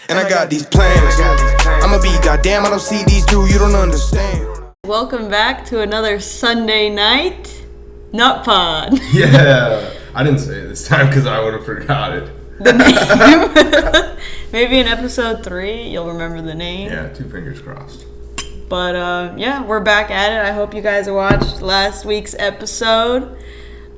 And I got these plans. I'ma be goddamn, I don't see these through, you don't understand. Welcome back to another Sunday night Nut Pod. Yeah, I didn't say it this time because I would have forgot it. The name. Maybe in episode 3 you'll remember the name. Yeah, 2 fingers crossed. But yeah, we're back at it. I hope you guys watched last week's episode.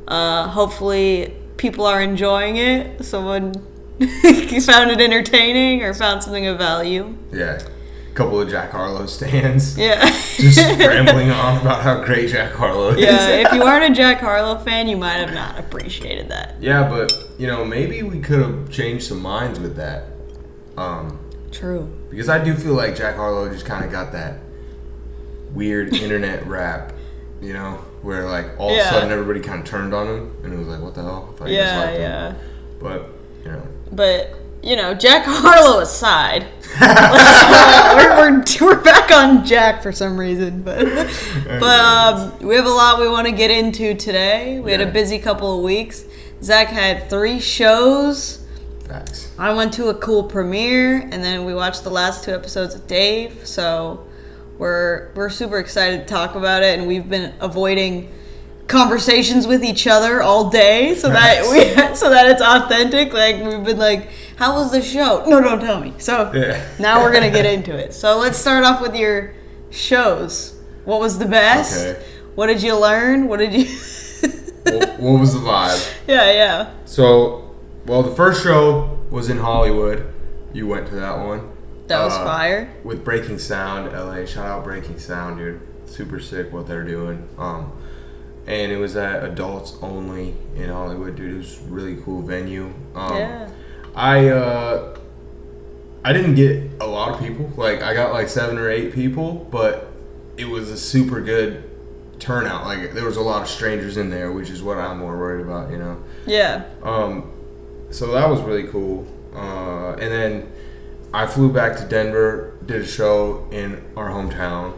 Hopefully people are enjoying it. Someone found it entertaining or found something of value. Yeah, a couple of Jack Harlow stands. Yeah. Just rambling on about how great Jack Harlow is. Yeah, if you aren't a Jack Harlow fan, you might have not appreciated that. Yeah, but, maybe we could have changed some minds with that. True. Because I do feel like Jack Harlow just kind of got that weird internet rap, where like all of a sudden everybody kind of turned on him and it was like, what the hell? I just liked him. But, But, Jack Harlow aside, we're back on Jack for some reason, but we have a lot we want to get into today. We had a busy couple of weeks. Zach had 3 shows. Facts. I went to a cool premiere, and then we watched the last 2 episodes of Dave, so we're super excited to talk about it, and we've been avoiding conversations with each other all day so that it's authentic. Like, we've been like, how was the show? No, don't tell me. So now we're gonna get into it. So let's start off with your shows. What was the best? Okay. What did you learn? What did you what was the vibe? Yeah. So, the first show was in Hollywood. You went to that one. That was fire. With Breaking Sound, LA. Shout out Breaking Sound, dude. Super sick what they're doing. And it was at Adults Only in Hollywood, dude. It was a really cool venue. I didn't get a lot of people. Like, I got like 7 or 8 people, but it was a super good turnout. Like, there was a lot of strangers in there, which is what I'm more worried about, Yeah. So that was really cool. And then I flew back to Denver, did a show in our hometown.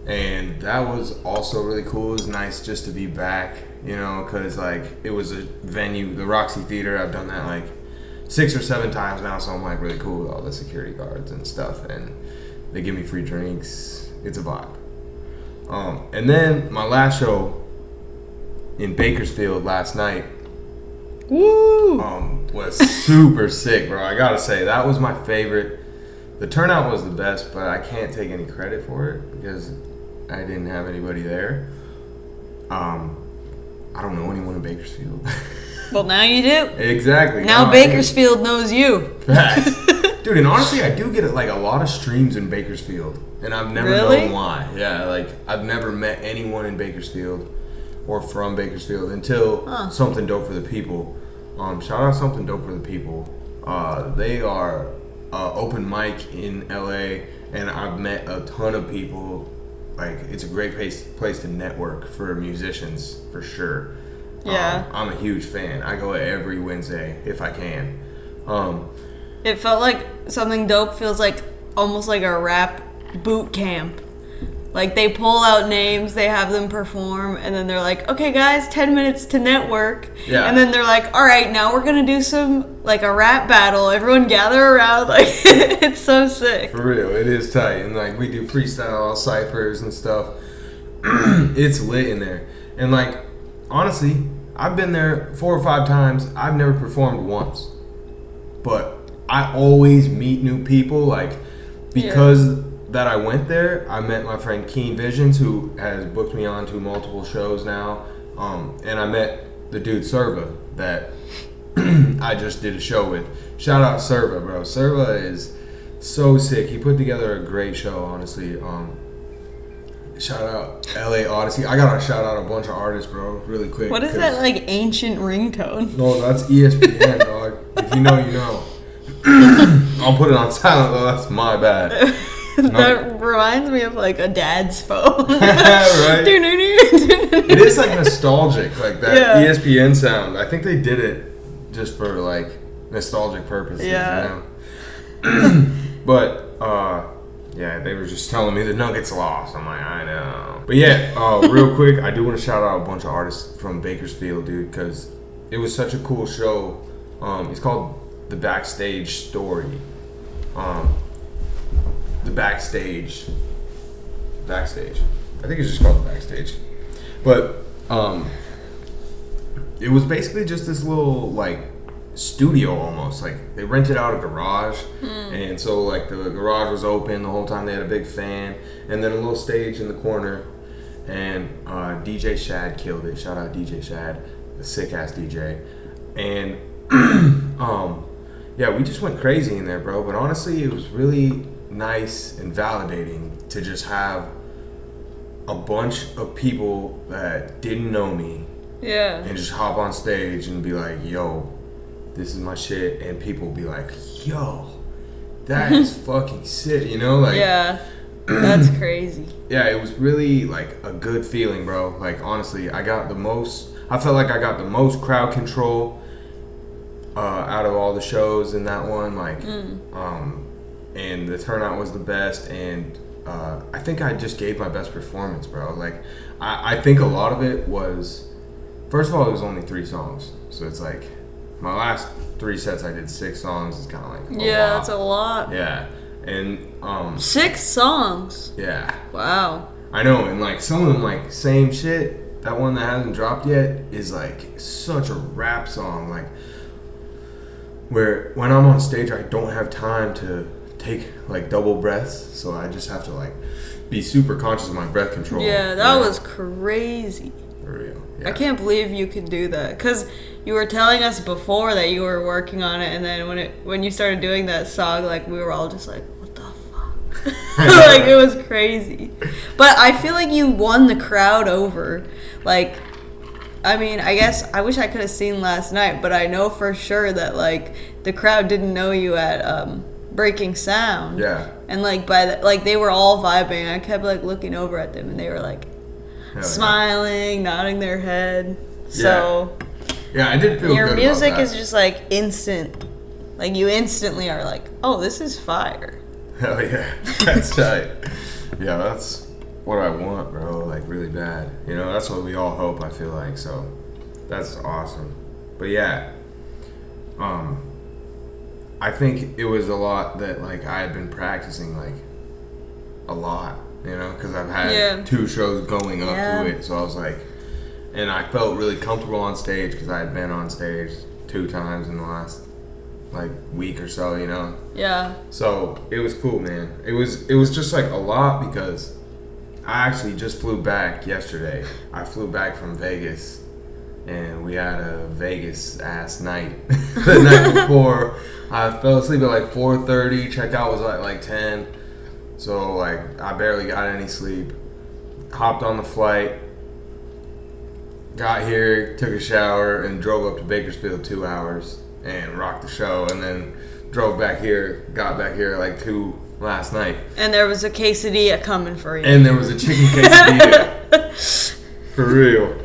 And that was also really cool. It was nice just to be back, because, like, it was a venue, the Roxy Theater. I've done that, like, 6 or 7 times now, so I'm, like, really cool with all the security guards and stuff. And they give me free drinks. It's a vibe. And then my last show in Bakersfield last night was super sick, bro. I gotta say, that was my favorite. The turnout was the best, but I can't take any credit for it because I didn't have anybody there. I don't know anyone in Bakersfield. Well, now you do. Exactly. Now Bakersfield knows you. Dude, and honestly, I do get like a lot of streams in Bakersfield, and I've never known why. Yeah, like, I've never met anyone in Bakersfield or from Bakersfield until Something Dope for the People. Shout out Something Dope for the People. They are open mic in LA, and I've met a ton of people. Like, it's a great place to network for musicians, for sure. Yeah. I'm a huge fan. I go every Wednesday if I can. It felt like Something Dope feels like almost like a rap boot camp. Like, they pull out names, they have them perform, and then they're like, okay, guys, 10 minutes to network. Yeah. And then they're like, all right, now we're going to do some, like, a rap battle. Everyone gather around. Like, it's so sick. For real, it is tight. And, like, we do freestyle ciphers and stuff. It's lit in there. And, like, honestly, I've been there 4 or 5 times. I've never performed once. But I always meet new people, like, because that I went there, I met my friend Keen Visions, who has booked me on to multiple shows now. And I met the dude Serva that I just did a show with. Shout out Serva, bro. Serva is so sick. He put together a great show, honestly. Shout out LA Odyssey. I gotta shout out a bunch of artists, bro, really quick. What is that, like, ancient ringtone? No, that's ESPN, dog. If you know, you know. I'll put it on silent, though. That's my bad. That reminds me of, like, a dad's phone. Right? It is, like, nostalgic, like that ESPN sound. I think they did it just for, like, nostalgic purposes, But, they were just telling me the Nuggets lost. I'm like, I know. But, real quick, I do want to shout out a bunch of artists from Bakersfield, dude, because it was such a cool show. It's called The Backstage Story. backstage. Backstage. I think it's just called the backstage. But it was basically just this little like studio almost. Like they rented out a garage, and so like the garage was open the whole time. They had a big fan, and then a little stage in the corner. And DJ Shad killed it. Shout out DJ Shad, the sick ass DJ. And yeah, we just went crazy in there, bro. But honestly, it was really nice and validating to just have a bunch of people that didn't know me, and just hop on stage and be like, yo, this is my shit. And people be like, yo, that is fucking sick, you know? Like, yeah, that's crazy. Yeah, it was really like a good feeling, bro. Like, honestly, I felt like I got the most crowd control out of all the shows in that one. Like, and the turnout was the best, and I think I just gave my best performance, bro. Like, I think a lot of it was, first of all, it was only 3 songs. So it's like, my last 3 sets I did 6 songs. It's kind of like, that's a lot. Yeah. And 6 songs. Yeah. Wow. I know, and like some of them like same shit. That one that hasn't dropped yet is like such a rap song, like where when I'm on stage I don't have time to take like double breaths, so I just have to like be super conscious of my breath control. Yeah, that was crazy. For real. Yeah. I can't believe you could do that, because you were telling us before that you were working on it, and then when you started doing that song, like we were all just like, what the fuck? Like, it was crazy. But I feel like you won the crowd over. Like, I mean, I guess I wish I could have seen last night, but I know for sure that like the crowd didn't know you at Breaking Sound. Yeah. And like like they were all vibing. I kept like looking over at them, and they were like smiling, nodding their head. So yeah, I did feel your good music about that. is just like instant. Like you instantly are like, oh, this is fire. Hell yeah, that's tight. Yeah, that's what I want, bro. Like really bad. You know, that's what we all hope. I feel like, so that's awesome. But yeah, I think it was a lot that like I had been practicing like a lot. You know, because I've had 2 shows going up to it, so I was like, and I felt really comfortable on stage because I had been on stage 2 times in the last like week or so, you know. Yeah. So it was cool, man. It was just like a lot because I actually just flew back yesterday. I flew back from Vegas, and we had a Vegas ass night the night before. I fell asleep at like 4:30. Checkout was at like 10. So like I barely got any sleep. Hopped on the flight. Got here, took a shower, and drove up to Bakersfield 2 hours and rocked the show, and then drove back here, got back here at like 2 last night. And there was a quesadilla coming for you. And there was a chicken quesadilla. For real.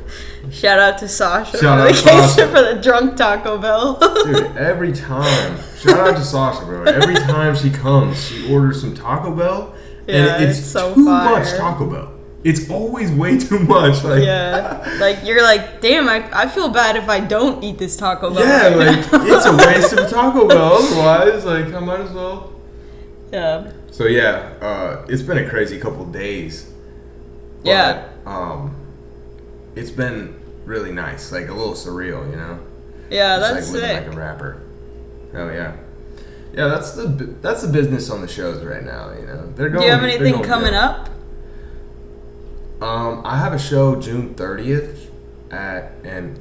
Shout out to Sasha Shout for out the to Sasha. for the drunk Taco Bell. Dude, every time. Shout out to Sasha, bro. Every time she comes, she orders some Taco Bell, and it's so too fire. much Taco Bell. It's always way too much. Like, yeah. Like, you're like, damn, I feel bad if I don't eat this Taco Bell. yeah, right like, now. it's a waste of Taco Bell otherwise. Like, I might as well. Yeah. So, yeah, it's been a crazy couple days. But, Yeah. It's been really nice. Like, a little surreal, you know? Yeah, Just that's like living sick. like a rapper. Hell yeah. Yeah, that's the business on the shows right now, you know? They're going. Do you have anything coming good. up? I have a show June 30th at an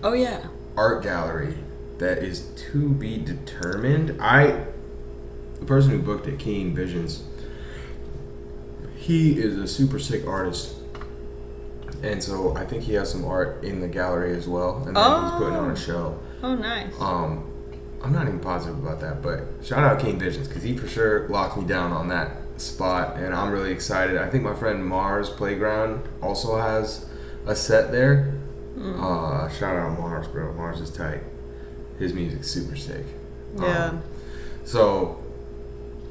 art gallery that is to be determined. The person who booked it, Keen Visions, he is a super sick artist. And so I think he has some art in the gallery as well. And then he's putting on a show. Oh, nice. I'm not even positive about that, but shout out King Visions because he for sure locked me down on that spot, and I'm really excited. I think my friend Mars Playground also has a set there. Shout out Mars, bro. Mars is tight. His music's super sick. Yeah. So,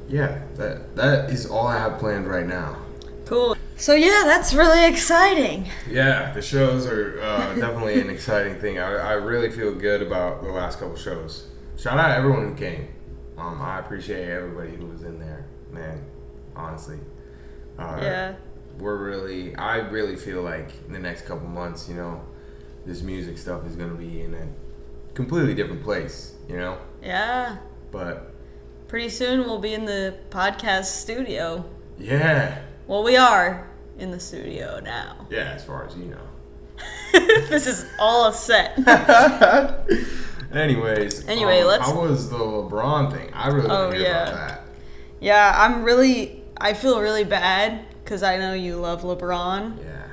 yeah, that is all I have planned right now. Cool. So yeah, that's really exciting. Yeah, the shows are definitely an exciting thing. I really feel good about the last couple shows. Shout out everyone who came. I appreciate everybody who was in there. Man, honestly. Yeah. I really feel like in the next couple months, this music stuff is going to be in a completely different place, Yeah. But pretty soon we'll be in the podcast studio. Yeah. Well, we are in the studio now. Yeah, as far as you know. This is all a set. Anyway, let's. How was the LeBron thing? I really want to hear about that. Yeah, I feel really bad because I know you love LeBron. Yeah.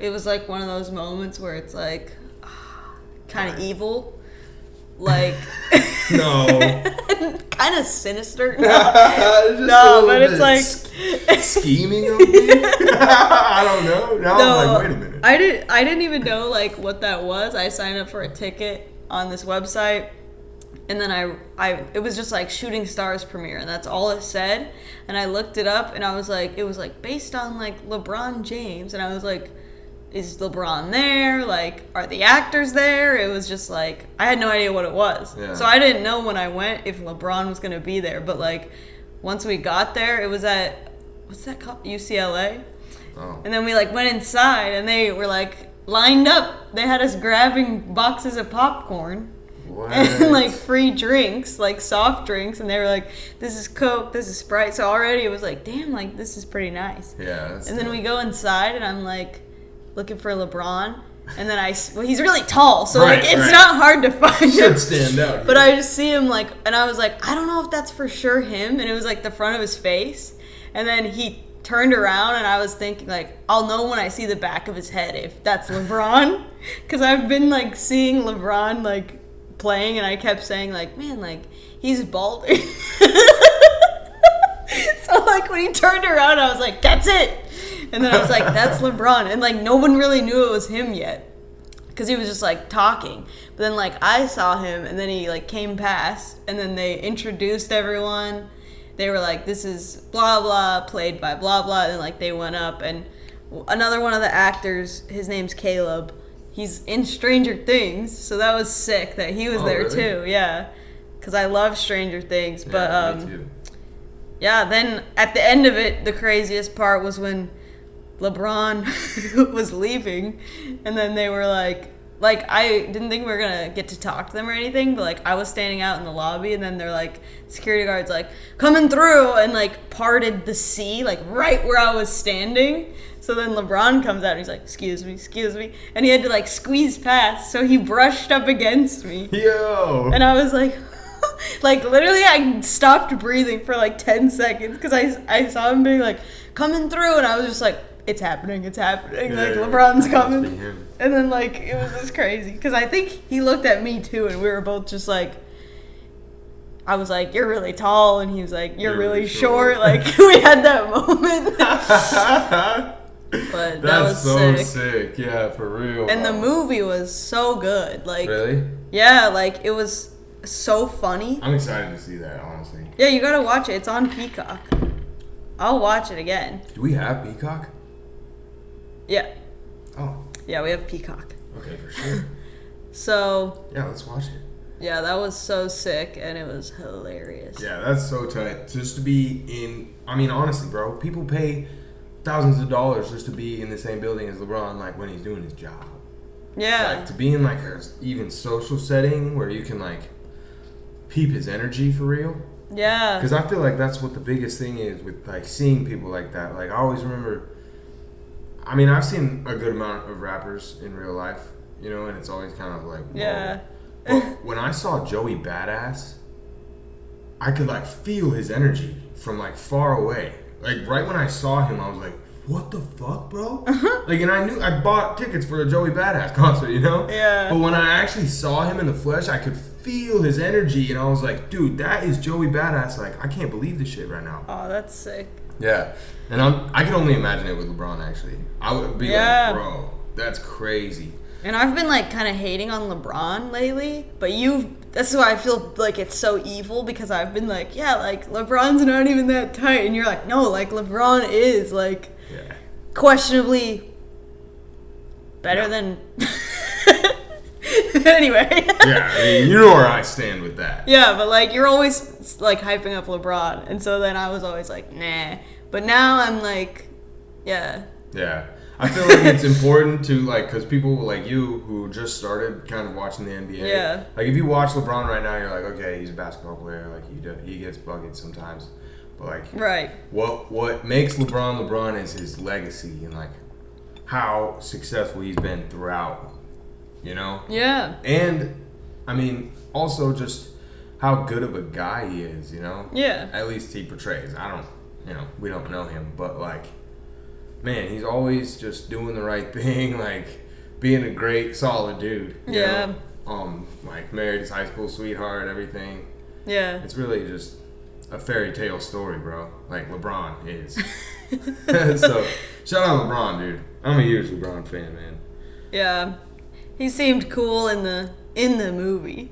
It was like one of those moments where it's like kind of evil. Like. No. Kind of sinister. No, but it's like. Scheming of me? I don't know. Now I'm like, wait a minute. I didn't even know like what that was. I signed up for a ticket on this website, and then it was just like Shooting Stars premiere, and that's all it said. And I looked it up, and I was like, it was like based on like LeBron James, and I was like, is LeBron there? Like, are the actors there? It was just like I had no idea what it was. Yeah. So I didn't know when I went if LeBron was gonna be there. But like once we got there, it was at what's that called? UCLA. Oh. And then we like went inside, and they were like lined up. They had us grabbing boxes of popcorn. What? And like free drinks, like soft drinks, and they were like, "This is Coke, this is Sprite." So already it was like, "Damn, like this is pretty nice." Yeah. And then we go inside, and I'm like looking for LeBron, and then he's really tall, so like it's not hard to find him. Should stand out. But I just see him like, and I was like, I don't know if that's for sure him, and it was like the front of his face, and then he turned around, and I was thinking like, I'll know when I see the back of his head if that's LeBron, because I've been like seeing LeBron like playing, and I kept saying like, man, like he's balding. So like when he turned around, I was like, that's it. And then I was like, that's LeBron. And like no one really knew it was him yet, because he was just like talking. But then like I saw him, and then he like came past, and then they introduced everyone. They were like, this is blah blah, played by blah blah, and like they went up, and another one of the actors, his name's Caleb, he's in Stranger Things, so that was sick that he was there really? too. Yeah, because I love Stranger Things. But me too. Yeah, then at the end of it, the craziest part was when LeBron was leaving, and then they were like I didn't think we were gonna get to talk to them or anything, but like I was standing out in the lobby, and then they're like, security guards like coming through, and like parted the sea like right where I was standing. So then LeBron comes out, and he's like, excuse me, and he had to like squeeze past, so he brushed up against me. Yo. And I was like like literally I stopped breathing for like 10 seconds because I saw him being like coming through, and I was just like, it's happening, like LeBron's coming. And then like it was just crazy because I think he looked at me too, and we were both just like, I was like, you're really tall, and he was like, you're really short. Like we had that moment. But that was so sick. Yeah, for real. And the movie was so good. Like, really? Yeah, like it was so funny. I'm excited to see that, honestly. Yeah, you gotta watch it. It's on Peacock. I'll watch it again. Do we have Peacock? Yeah. Oh. Yeah, we have Peacock. Okay, for sure. So. Yeah, let's watch it. Yeah, that was so sick, and it was hilarious. Yeah, that's so tight. Just to be in, I mean, honestly, bro, people pay thousands of dollars just to be in the same building as LeBron, like when he's doing his job. Yeah. Like to be in like a even social setting where you can like peep his energy for real. Yeah. Because I feel like that's what the biggest thing is with like seeing people like that. Like I always remember, I mean, I've seen a good amount of rappers in real life, and it's always kind of like, whoa. Yeah. But when I saw Joey Badass, I could like feel his energy from like far away. Like right when I saw him, I was like, what the fuck, bro? Like, and I bought tickets for a Joey Badass concert, Yeah. But when I actually saw him in the flesh, I could feel his energy, and I was like, dude, that is Joey Badass. Like, I can't believe this shit right now. Oh, that's sick. Yeah. And I can only imagine it with LeBron, actually. I would be like, bro, that's crazy. And I've been like kind of hating on LeBron lately, but that's why I feel like it's so evil, because I've been like, yeah, like LeBron's not even that tight, and you're like, no, like LeBron is like questionably better than Anyway. Yeah, I mean, you know where I stand with that. Yeah, but like you're always like hyping up LeBron, and so then I was always like, nah. But now I'm like, yeah. Yeah. I feel like it's important to, like, because people like you who just started kind of watching the NBA. Yeah. Like, if you watch LeBron right now, you're like, okay, he's a basketball player. Like, he gets buckets sometimes. But, like, right. What makes LeBron LeBron is his legacy and, like, how successful he's been throughout, you know? Yeah. And, I mean, also just how good of a guy he is, you know? Yeah. At least he portrays. We don't know him, but, like, man, he's always just doing the right thing, like being a great, solid dude. You know? Like married his high school sweetheart, everything. Yeah. It's really just a fairy tale story, bro. Like LeBron is. So, shout out LeBron, dude. I'm a huge LeBron fan, man. Yeah. He seemed cool in the movie.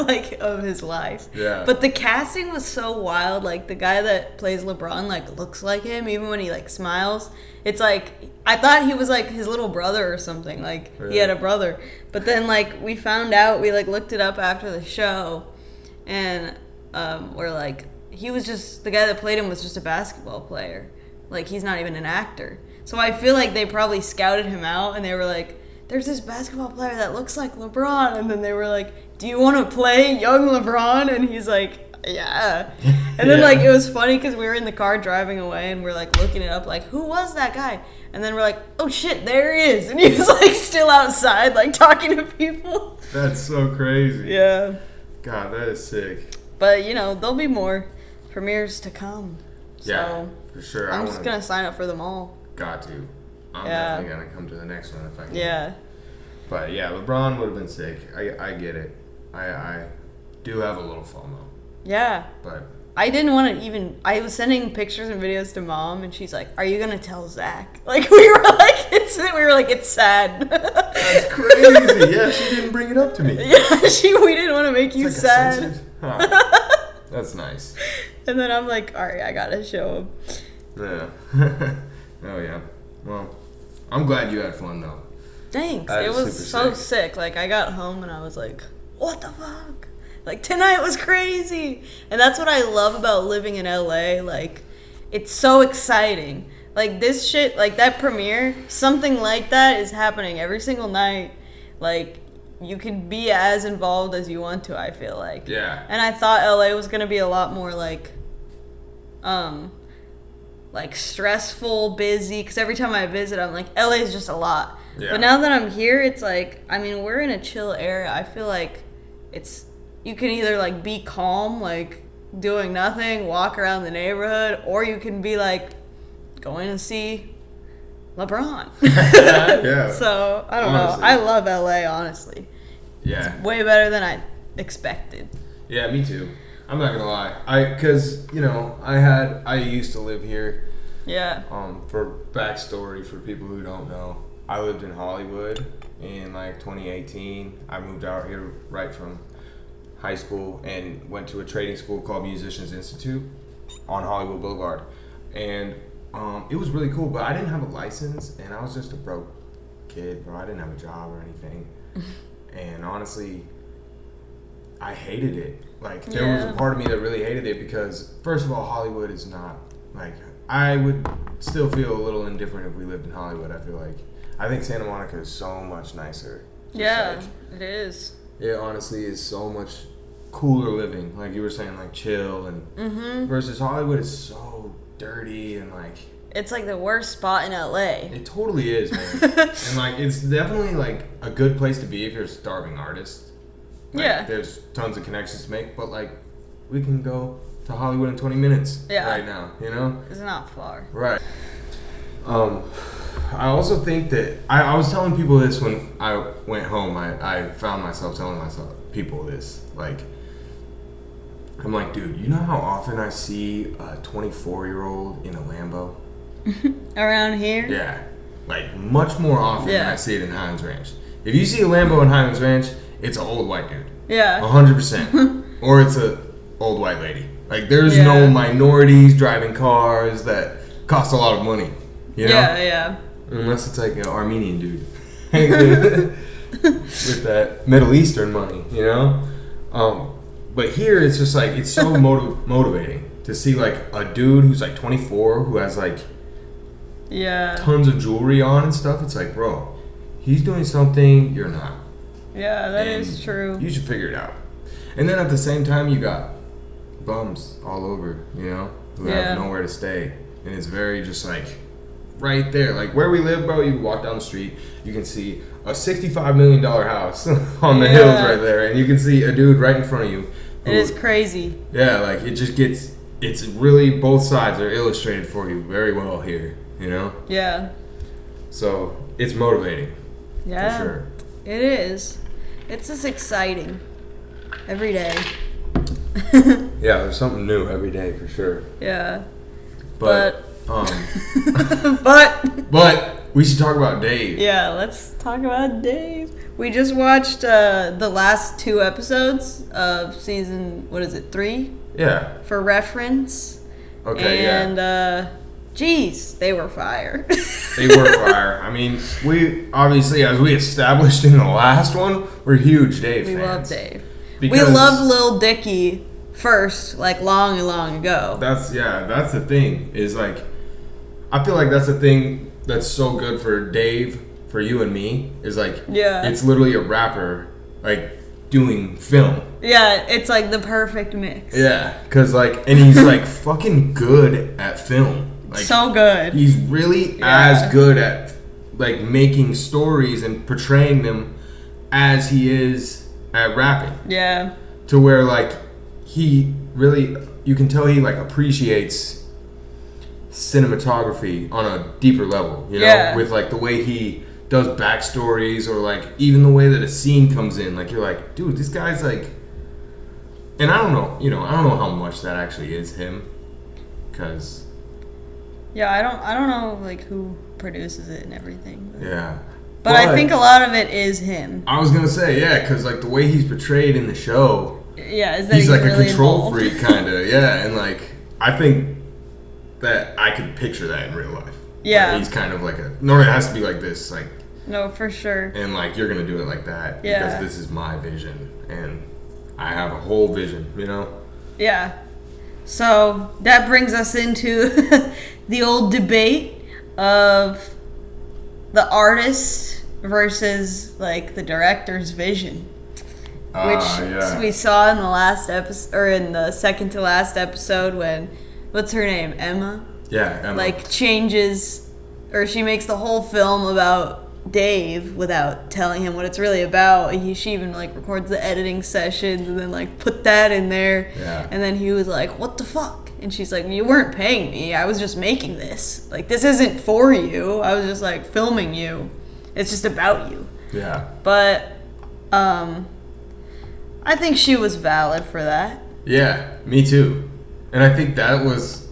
Like of his life. Yeah. But the casting was so wild. Like the guy that plays LeBron like looks like him even when he like smiles. It's like I thought he was like his little brother or something. Like really? He had a brother. But then like we found out, we like looked it up after the show, and we're like, he was just, the guy that played him was just a basketball player. Like he's not even an actor. So I feel like they probably scouted him out and they were like, there's this basketball player that looks like LeBron, and then they were like, do you want to play young LeBron? And he's like, yeah. And then like it was funny because we were in the car driving away and we're like looking it up, like, who was that guy? And then we're like, oh shit, there he is. And he was like still outside like talking to people. That's so crazy. Yeah. God, that is sick. But you know, there'll be more premieres to come. So Yeah, for sure. I'm just gonna sign up for them all. Got to. I'm definitely gonna come to the next one if I can. Yeah. But yeah, LeBron would have been sick. I get it. I do have a little FOMO. Yeah. But I didn't want to even. I was sending pictures and videos to Mom, and she's like, "Are you gonna tell Zach?" Like we were like, it's sad. That's crazy. Yeah, she didn't bring it up to me. Yeah, we didn't want to make you like sad. That's nice. And then I'm like, all right, I gotta show him. Yeah. Oh yeah. Well, I'm glad you had fun though. Thanks. That It is was super so sick. Like I got home and I was like, what the fuck? Like tonight was crazy. And that's what I love about living in LA. Like it's so exciting. Like this shit, like that premiere, something like that is happening every single night. Like you can be as involved as you want to, I feel like. Yeah. And I thought LA was gonna be a lot more like stressful, busy, because every time I visit I'm like, LA is just a lot. Yeah. But now that I'm here, it's like, I mean, we're in a chill area. I feel like it's, you can either like be calm, like doing nothing, walk around the neighborhood, or you can be like going to see LeBron. Yeah. So I don't Honestly. know. I love LA, honestly. Yeah. It's way better than I expected. Yeah, me too. I'm not gonna lie. Cause you know, I used to live here. Yeah. For backstory for people who don't know, I lived in Hollywood in like 2018. I moved out here right from high school and went to a trading school called Musicians Institute on Hollywood Boulevard, and it was really cool. But I didn't have a license, and I was just a broke kid, bro. I didn't have a job or anything, and honestly, I hated it. Like, there was a part of me that really hated it because, first of all, Hollywood is not, like, I would still feel a little indifferent if we lived in Hollywood, I feel like. I think Santa Monica is so much nicer. Yeah, it is. It honestly is so much cooler living. Like you were saying, like, chill and versus Hollywood is so dirty and, like... It's like the worst spot in LA. It totally is, man. And, like, it's definitely, like, a good place to be if you're a starving artist. Like, yeah. There's tons of connections to make, but like, we can go to Hollywood in 20 minutes right now, you know? It's not far. Right. I also think that, I was telling people this when I went home. I found myself telling people this. Like, I'm like, dude, you know how often I see a 24-year-old in a Lambo? Around here? Yeah. Like, much more often than I see it in Highlands Ranch. If you see a Lambo in Highlands Ranch, it's an old white dude. Yeah. 100%. Or it's a old white lady. Like, there's no minorities driving cars that cost a lot of money. You know? Yeah. Unless it's like an Armenian dude. with that Middle Eastern money, you know. But here it's just like it's so motivating to see like a dude who's like 24 who has like tons of jewelry on and stuff. It's like, bro, he's doing something you're not. Yeah, that is true. You should figure it out. And then at the same time, you got bums all over, you know, who have nowhere to stay, and it's very just like right there, like where we live, bro. You walk down the street, you can see a $65 million house on the hills right there, and you can see a dude right in front of you. It is crazy. Yeah, like it just gets. It's really both sides are illustrated for you very well here, you know. Yeah. So it's motivating. Yeah. For sure. It is. It's just exciting every day. Yeah, there's something new every day for sure. Yeah. But we should talk about Dave. Yeah, let's talk about Dave. We just watched the last 2 episodes of season, 3? Yeah. For reference. Okay, and, geez, they were fire. They were fire. I mean, we obviously, as we established in the last one, we're huge Dave fans. We love Dave. We loved Lil Dicky first, like long ago. That's the thing. Is like, I feel like that's the thing that's so good for Dave, for you and me, is like, it's literally a rapper like doing film. Yeah, it's like the perfect mix. Yeah, cause like, and he's like fucking good at film. Like, so good. He's really as good at like making stories and portraying them as he is at rapping. Yeah. To where like he really, you can tell he like appreciates cinematography on a deeper level, you know, with like the way he does backstories, or like even the way that a scene comes in. Like you're like, dude, this guy's like, and I don't know how much that actually is him, because. Yeah, I don't know like who produces it and everything. But I think a lot of it is him. I was gonna say, because like the way he's portrayed in the show, is that he's like really a control involved? freak, kind of, and like I think that I could picture that in real life. Yeah, like, he's kind of like no, it has to be like this, like no, for sure. And like you're gonna do it like that because this is my vision, and I have a whole vision, you know. Yeah. So that brings us into the old debate of the artist versus like the director's vision, which we saw in the last episode, or in the second to last episode, when what's her name, Emma? Yeah, Emma. Like changes, or she makes the whole film about Dave without telling him what it's really about. She even like records the editing sessions and then like put that in there. Yeah. And then he was like, "What the fuck?" And she's like, "You weren't paying me. I was just making this. Like, this isn't for you. I was just like filming you. It's just about you." Yeah. But I think she was valid for that. Yeah, me too. And I think that was,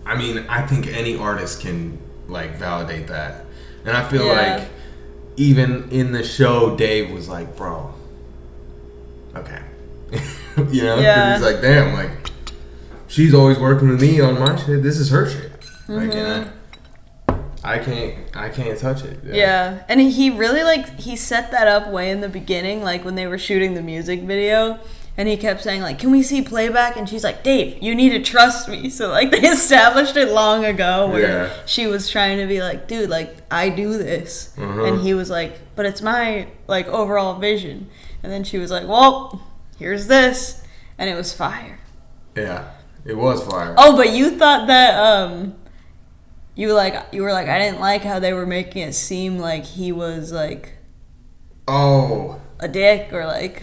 I mean, I think any artist can like validate that. And I feel like even in the show, Dave was like, "Bro, okay." You know? 'Cause he's like, "Damn, like, she's always working with me on my shit. This is her shit." Mm-hmm. Like, and I can't touch it. Yeah. And he really, like, he set that up way in the beginning, like, when they were shooting the music video. And he kept saying, like, "Can we see playback?" And she's like, "Dave, you need to trust me." So, like, they established it long ago where she was trying to be like, "Dude, like, I do this." Uh-huh. And he was like, "But it's my, like, overall vision." And then she was like, "Well, here's this." And it was fire. Yeah, it was fire. Oh, but you thought that, you were like, "I didn't like how they were making it seem like he was, like, a dick," or, like...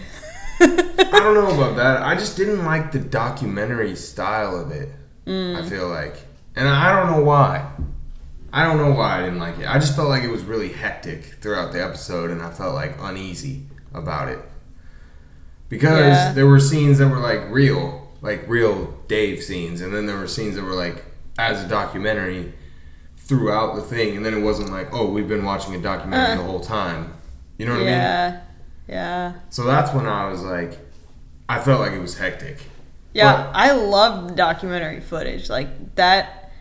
I don't know about that. I just didn't like the documentary style of it. I feel like. And I don't know why. I don't know why I didn't like it. I just felt like it was really hectic throughout the episode, and I felt like uneasy about it. Because there were scenes that were like real Dave scenes, and then there were scenes that were like as a documentary throughout the thing, and then it wasn't like, "Oh, we've been watching a documentary the whole time." You know what I mean? Yeah. So that's when I was like, I felt like it was hectic. Yeah, I love documentary footage. Like, that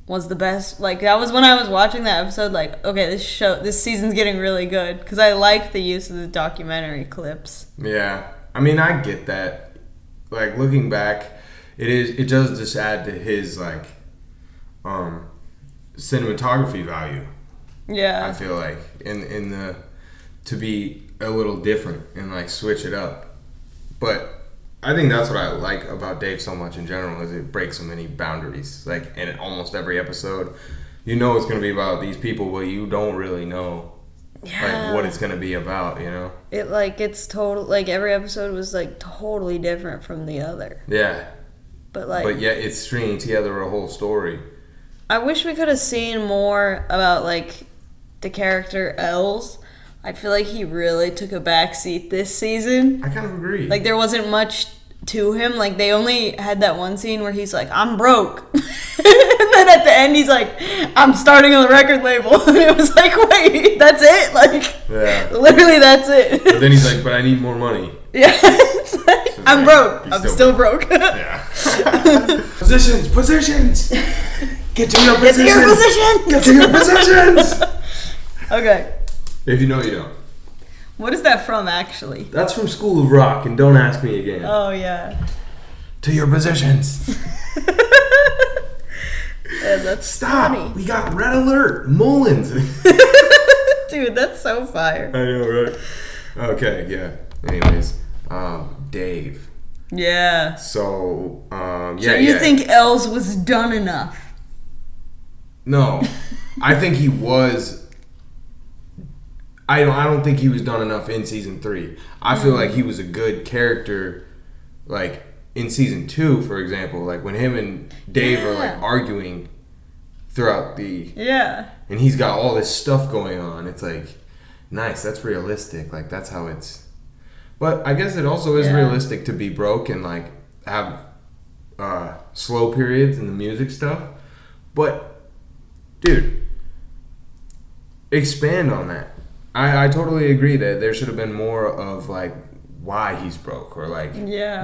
was the best. Like, that was when I was watching that episode, like, okay, this season's getting really good. Because I like the use of the documentary clips. Yeah. I mean, I get that. Like, looking back, it does just add to his, like, cinematography value. Yeah. I feel like. In the... To be a little different and, like, switch it up. But... I think that's what I like about Dave so much in general is it breaks so many boundaries. Like in almost every episode, you know it's going to be about these people, but you don't really know like what it's going to be about. You know, it's total. Like every episode was like totally different from the other. Yeah, but yet it's stringing together a whole story. I wish we could have seen more about like the character Els. I feel like he really took a backseat this season. I kind of agree. Like, there wasn't much to him. Like, they only had that one scene where he's like, I'm broke. And then at the end, he's like, I'm starting on the record label. And it was like, wait, that's it? Like, literally, that's it. But then he's like, but I need more money. Yeah. It's like, so I'm broke. I'm still broke. Yeah. Positions. Get to your position. Get to your positions. Okay. If you know, you know. What is that from, actually? That's from School of Rock, and don't ask me again. Oh, yeah. To your positions. Yeah, that's Stop. funny. We got red alert. Mullins. Dude, that's so fire. I know, right? Okay, yeah. Anyways, Dave. Yeah. So, So you think Els was done enough? No. I think he was... I don't think he was done enough in season 3. I feel like he was a good character, like in season 2, for example, like when him and Dave are like arguing throughout the and he's got all this stuff going on. It's like nice, that's realistic. Like that's how it's. But I guess it also is realistic to be broke and like have slow periods in the music stuff. But dude, expand on that. I totally agree that there should have been more of like why he's broke or like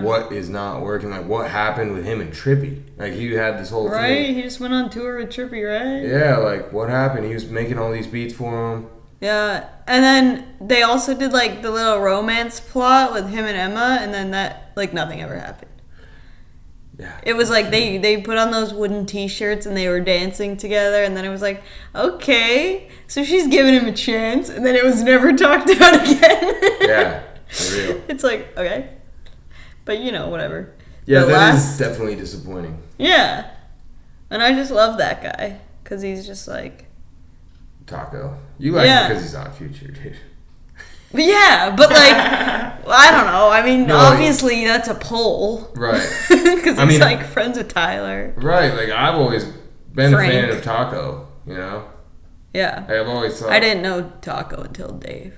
what is not working, like what happened with him and Trippy. Like he had this whole thing. Right, he just went on tour with Trippy, right? Yeah, like what happened? He was making all these beats for him. Yeah, and then they also did like the little romance plot with him and Emma, and then that like nothing ever happened. Yeah. It was like they put on those wooden t-shirts and they were dancing together, and then it was like, okay, so she's giving him a chance, and then it was never talked about again. Yeah, for real. It's like, okay. But you know, whatever. Yeah, that is definitely disappointing. Yeah. And I just love that guy, because he's just like... Taco. You like him because he's on Future, dude. Yeah, but like, well, I don't know. I mean, obviously that's a pull. Right. Because he's like friends with Tyler. Right, like I've always been a fan of Taco, you know? Yeah. Like, I've always thought... I didn't know Taco until Dave.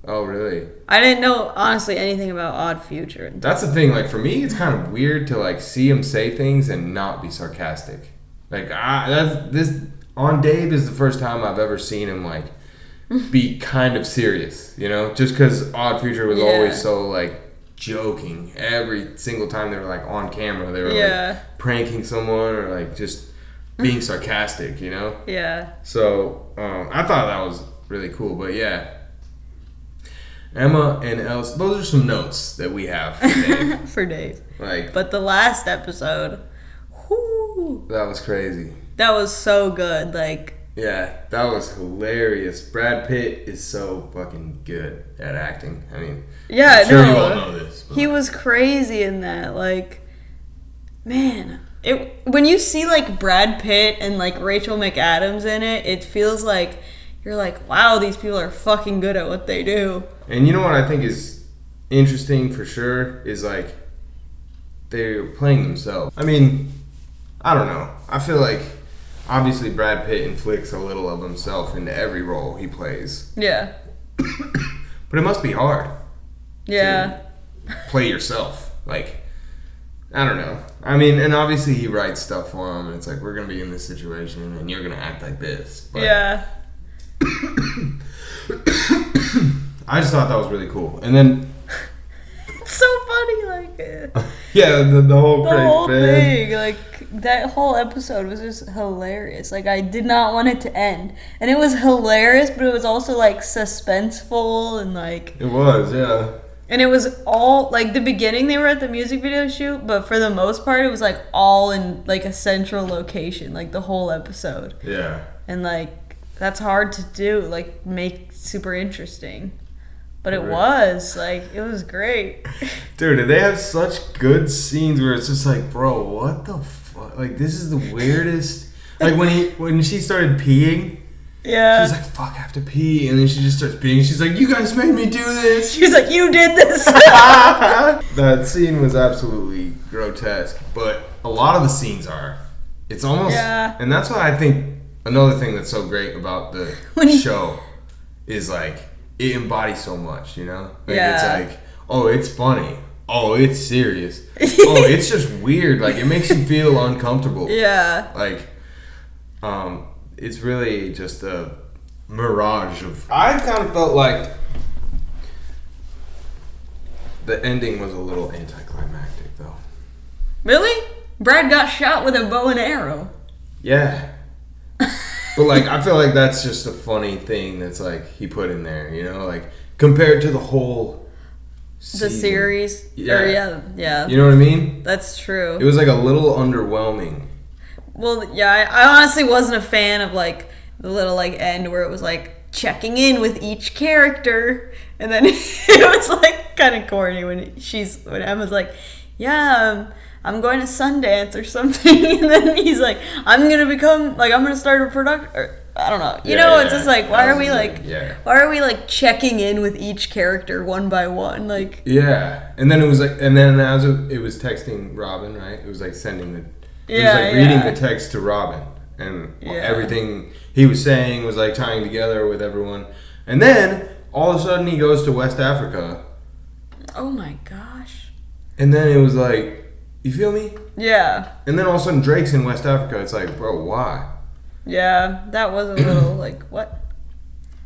Oh, really? I didn't know, honestly, anything about Odd Future. That's the thing, like for me, it's kind of weird to like see him say things and not be sarcastic. Like, on Dave is the first time I've ever seen him like be kind of serious, you know, just because Odd Future was always so like joking. Every single time they were like on camera, they were like pranking someone or like just being sarcastic, you know. Yeah. So I thought that was really cool, but yeah, Emma and Els, those are some notes that we have for Dave. For Dave. Like, but the last episode, whoo, that was crazy. That was so good, like. Yeah, that was hilarious. Brad Pitt is so fucking good at acting. I mean, I'm sure you all know this. But. He was crazy in that. Like, man, when you see like Brad Pitt and like Rachel McAdams in it, it feels like you're like, wow, these people are fucking good at what they do. And you know what I think is interesting for sure is like they're playing themselves. I mean, I don't know. I feel like. Obviously, Brad Pitt inflicts a little of himself into every role he plays. Yeah. But it must be hard. Yeah. To play yourself. Like, I don't know. I mean, and obviously he writes stuff for him, and it's like, we're going to be in this situation, and you're going to act like this. But yeah. I just thought that was really cool. And then... It's so funny, like... yeah, the whole thing, like... that whole episode was just hilarious. Like, I did not want it to end. And it was hilarious, but it was also, like, suspenseful and, like... It was, yeah. And it was all, like, the beginning they were at the music video shoot, but for the most part, it was, like, all in, like, a central location, like, the whole episode. Yeah. And, like, that's hard to do, like, make super interesting. But it was, like, it was great. Dude, they have such good scenes where it's just like, bro, what the fuck? Like, this is the weirdest. Like, when she started peeing, yeah. she's like, fuck, I have to pee. And then she just starts peeing. She's like, you guys made me do this. She's like, you did this. That scene was absolutely grotesque. But a lot of the scenes are. It's almost. Yeah. And that's why I think another thing that's so great about the show is, like, it embodies so much, you know? Like, it's like, oh, it's funny. Oh, it's serious. Oh, it's just weird. Like, it makes you feel uncomfortable. Yeah. Like, it's really just a mirage of... I kind of felt like the ending was a little anticlimactic, though. Really? Brad got shot with a bow and arrow. Yeah. But, like, I feel like that's just a funny thing that's, like, he put in there, you know? Like, compared to the whole season. The series? Yeah. Yeah. You know what I mean? That's true. It was, like, a little underwhelming. Well, yeah, I honestly wasn't a fan of, like, the little, like, end where it was, like, checking in with each character. And then it was, like, kind of corny when Emma's like, yeah, I'm going to Sundance or something, and then he's like, I'm gonna start a production. I don't know. You know, it's just like, why are we like checking in with each character one by one? Like, yeah, and then it was like, and then as it was texting Robin, right? It was like sending the, it was like reading the text to Robin, and everything he was saying was like tying together with everyone, and then all of a sudden he goes to West Africa. Oh my gosh! And then it was like. You feel me? Yeah. And then all of a sudden Drake's in West Africa. It's like, bro, why? Yeah, that was a little like, what?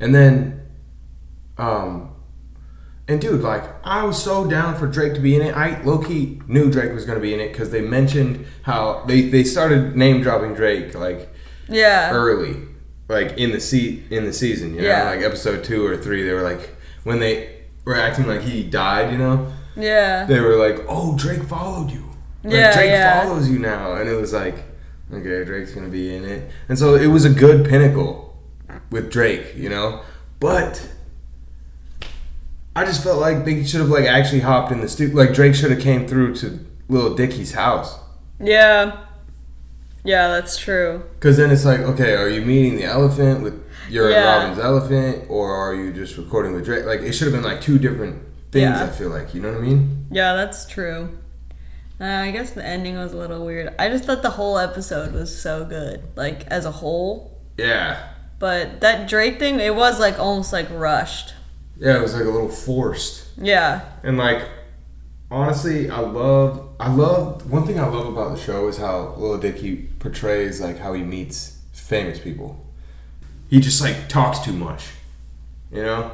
And then, and dude, like, I was so down for Drake to be in it. I low-key knew Drake was going to be in it because they mentioned how they started name-dropping Drake, like, early, like, in the season, you know? Like, episode 2 or 3, they were like, when they were acting like he died, you know? Yeah. They were like, oh, Drake followed you. Like, Drake follows you now. And it was like, okay, Drake's going to be in it. And so it was a good pinnacle with Drake, you know? But I just felt like they should have, like, actually hopped in the studio. Like, Drake should have came through to Lil Dicky's house. Yeah. Yeah, that's true. Because then it's like, okay, are you meeting the elephant with your and Robin's elephant? Or are you just recording with Drake? Like, it should have been, like, two different things, I feel like. You know what I mean? Yeah, that's true. I guess the ending was a little weird. I just thought the whole episode was so good, like, as a whole. Yeah. But that Drake thing, it was, like, almost, like, rushed. Yeah, it was, like, a little forced. Yeah. And, like, honestly, one thing I love about the show is how Lil Dicky portrays, like, how he meets famous people. He just, like, talks too much, you know?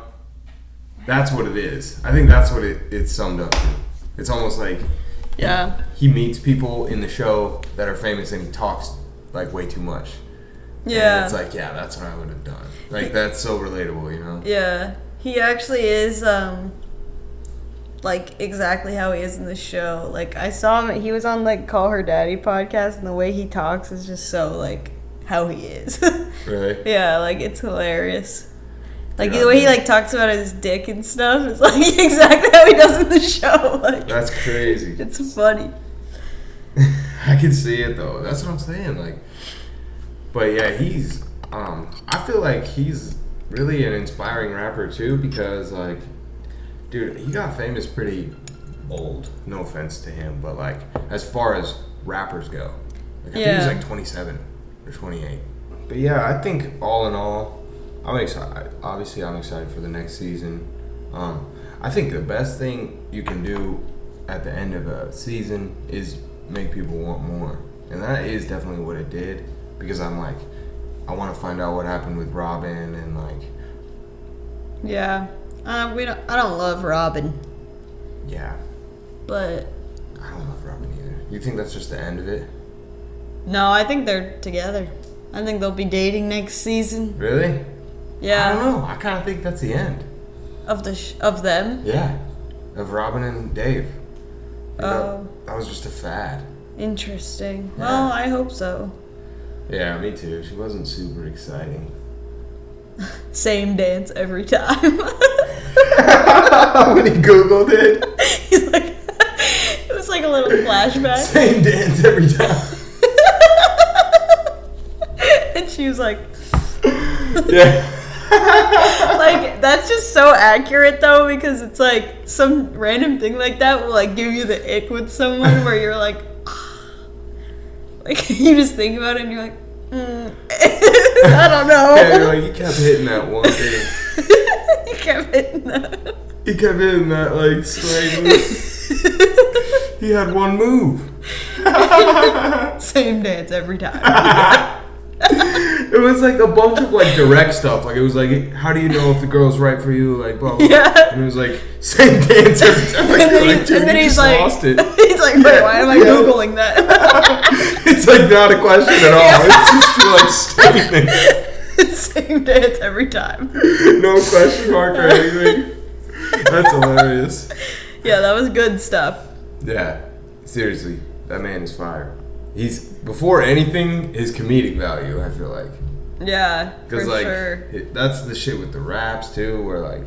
That's what it is. I think that's what it's summed up to. It's almost like... Yeah. He meets people in the show that are famous and he talks like way too much. Yeah. And it's like, yeah, that's what I would have done. Like, that's so relatable, you know? Yeah. He actually is, like, exactly how he is in the show. Like, I saw him, he was on, like, Call Her Daddy podcast, and the way he talks is just so, like, how he is. Really? Yeah, like, it's hilarious. Like, the way he, like, talks about his dick and stuff is, like, exactly how he does in the show. Like, that's crazy. It's funny. I can see it, though. That's what I'm saying. Like, but, yeah, he's, I feel like he's really an inspiring rapper, too, because, like, dude, he got famous pretty old. No offense to him, but, like, as far as rappers go. Like, I think he was, like, 27 or 28. But, yeah, I think, all in all, I'm excited. Obviously, I'm excited for the next season. I think the best thing you can do at the end of a season is make people want more. And that is definitely what it did. Because I'm like, I want to find out what happened with Robin and like... Yeah. I don't love Robin. Yeah. But... I don't love Robin either. You think that's just the end of it? No, I think they're together. I think they'll be dating next season. Really? Yeah. I don't know. I kind of think that's the end. Of of them? Yeah. Of Robin and Dave. Oh. That was just a fad. Interesting. Yeah. Well, I hope so. Yeah, me too. She wasn't super exciting. Same dance every time. When he Googled it. He's like, it was like a little flashback. Same dance every time. And she was like, Yeah. like, that's just so accurate though, because it's like some random thing like that will like give you the ick with someone where you're like, like you just think about it and you're like, I don't know. Yeah, you're like, he kept hitting that one thing. He kept hitting that. He kept hitting that like sway move. He had one move. Same dance every time. It was like a bunch of like direct stuff. Like it was like, how do you know if the girl's right for you? Like blah blah. Yeah. And it was like same dance every time. Like, And then, like, dude, and then you he's just like, lost it. he's like, wait, why am I Googling that? It's like not a question at all. It's just like statement. Same dance every time. No question mark or anything. That's hilarious. Yeah, that was good stuff. Yeah, seriously, that man is fire. He's before anything his comedic value. I feel like Yeah, because for like sure. that's the shit with the raps too, where like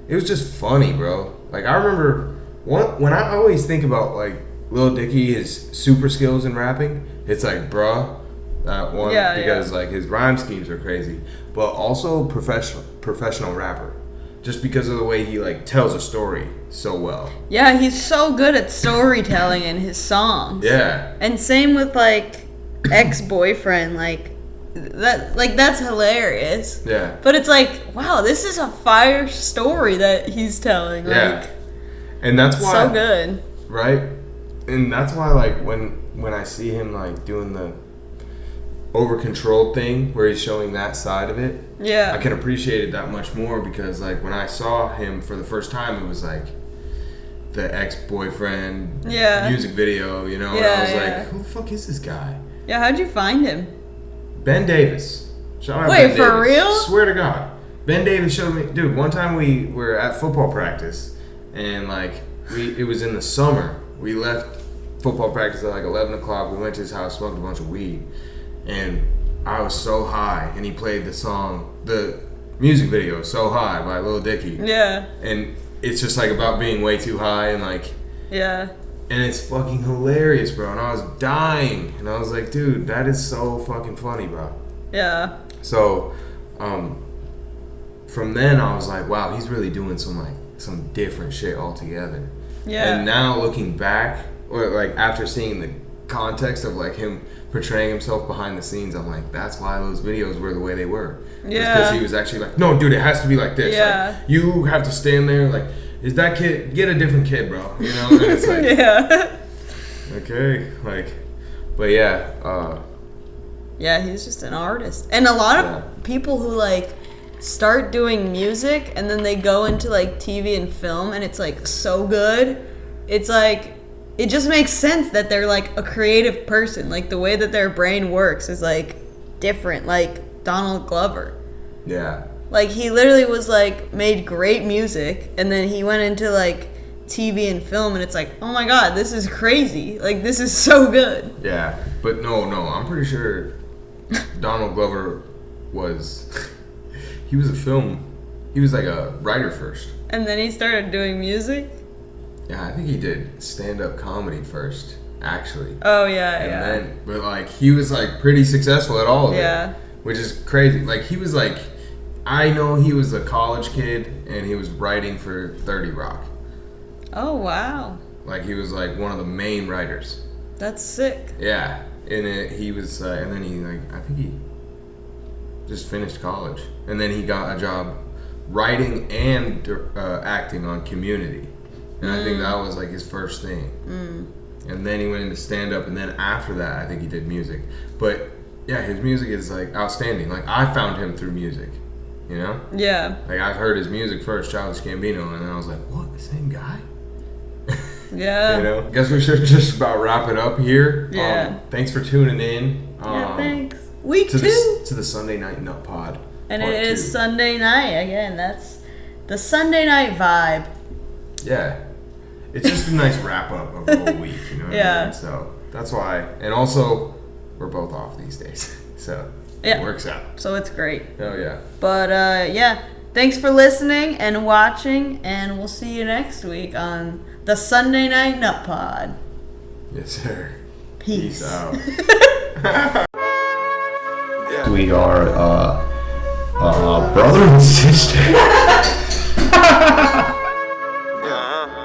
it was just funny, bro. Like I remember when I always think about like Lil Dicky, his super skills in rapping. It's like bruh, that one because like his rhyme schemes are crazy, but also professional rapper. Just because of the way he like tells a story so well. Yeah, he's so good at storytelling in his songs. Yeah. And same with like Ex-Boyfriend, like that's hilarious. Yeah. But it's like, wow, this is a fire story that he's telling. Yeah. Like, And that's why so good. Right? And that's why like when I see him like doing the over controlled thing where he's showing that side of it, Yeah. I can appreciate it that much more because like when I saw him for the first time, it was like the Ex-Boyfriend music video, you know, and I was like, who the fuck is this guy? Yeah, how'd you find him? Ben Davis. Shout out Wait, Ben for Davis. real? Swear to God. Ben Davis showed me, dude, one time we were at football practice and like it was in the summer. We left football practice at like 11 o'clock. We went to his house, smoked a bunch of weed. And I was so high, and he played the music video, So High by Lil Dicky. Yeah. And it's just like about being way too high and like... Yeah. And it's fucking hilarious, bro. And I was dying. And I was like, dude, that is so fucking funny, bro. Yeah. So, from then I was like, wow, he's really doing some different shit altogether. Yeah. And now looking back, or like after seeing the context of like him portraying himself behind the scenes, I'm like, that's why those videos were the way they were. Yeah. Because he was actually like, no, dude, it has to be like this. Yeah. Like, you have to stand there. Like, is that kid? Get a different kid, bro. You know. And it's like, Yeah. okay, like, but yeah. Yeah, he's just an artist. And a lot of people who like start doing music and then they go into like TV and film and it's like so good. It's like it just makes sense that they're like a creative person. Like the way that their brain works is like different. Like Donald Glover. Yeah. Like he literally was like made great music and then he went into like TV and film and it's like, oh my god, this is crazy. Like this is so good. Yeah. But no, I'm pretty sure Donald Glover he was like a writer first. And then he started doing music. Yeah, I think he did stand-up comedy first, actually. Oh yeah, And yeah. then, but like he was like pretty successful at all of Yeah. it, which is crazy. Like he was like, I know he was a college kid and he was writing for 30 Rock. Oh wow, Like he was like one of the main writers. that's sick. Yeah, and he was, and then he like I think he just finished college, and then he got a job writing and acting on Community. And I think that was like his first thing. And then he went into stand-up, and then after that, I think he did music. But yeah, his music is like outstanding. Like I found him through music, you know? Yeah. Like I've heard his music first, Childish Gambino, and then I was like, what, the same guy? Yeah. You know, I guess we should just about wrap it up here. Yeah. Thanks for tuning in. Yeah, thanks. Week to 2. to the Sunday Night Nut Pod. And Part it is 2. Sunday night. Again, that's the Sunday night vibe. Yeah. It's just a nice wrap up of the whole week, you know what I mean? So that's why. And also, we're both off these days. So it works out. So it's great. Oh, yeah. But yeah, thanks for listening and watching, and we'll see you next week on the Sunday Night Nut Pod. Yes, sir. Peace out. We are brother and sister.